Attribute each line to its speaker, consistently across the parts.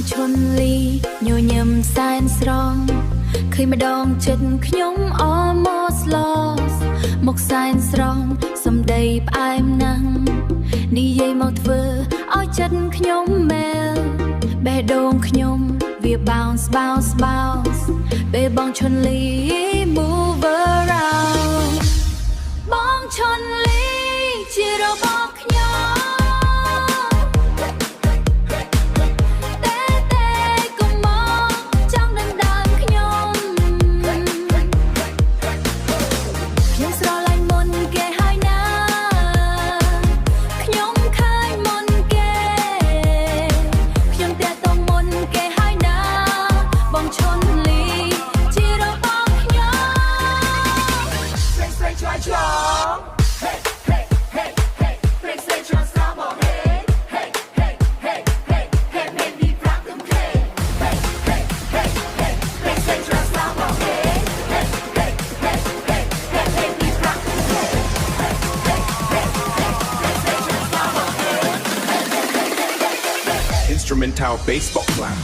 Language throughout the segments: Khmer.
Speaker 1: ชนลีញញឹមសែនស្រងឃើញម្ដងចិត្តខ្ញុំ almost lost មកសែនស្រងសំដីផ្អែមណាស់និយាយមកធ្វើឲ្យចិត្តខ្ញុំមែលបេះដូងខ្ញុំវា bounce bounce bounce ពេលបងឈុនលី move around បងឈុនលីជារបស់ខ្ញុំ
Speaker 2: Instrumental baseball clap.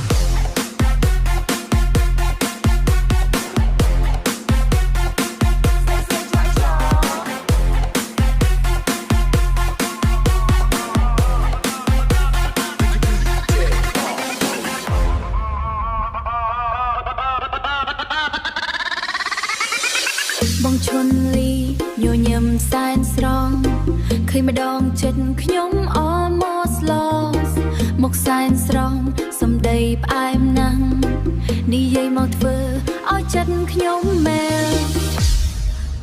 Speaker 1: បងឈុនលីញញឹមសែនស្រងឃើញម្ដងចិត្តខ្ញុំ almost lost មកសែនស្រងសំដីផ្អែមណាស់និយាយមកធ្វើឲ្យចិត្តខ្ញុំមែល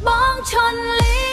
Speaker 1: បងឈុនលី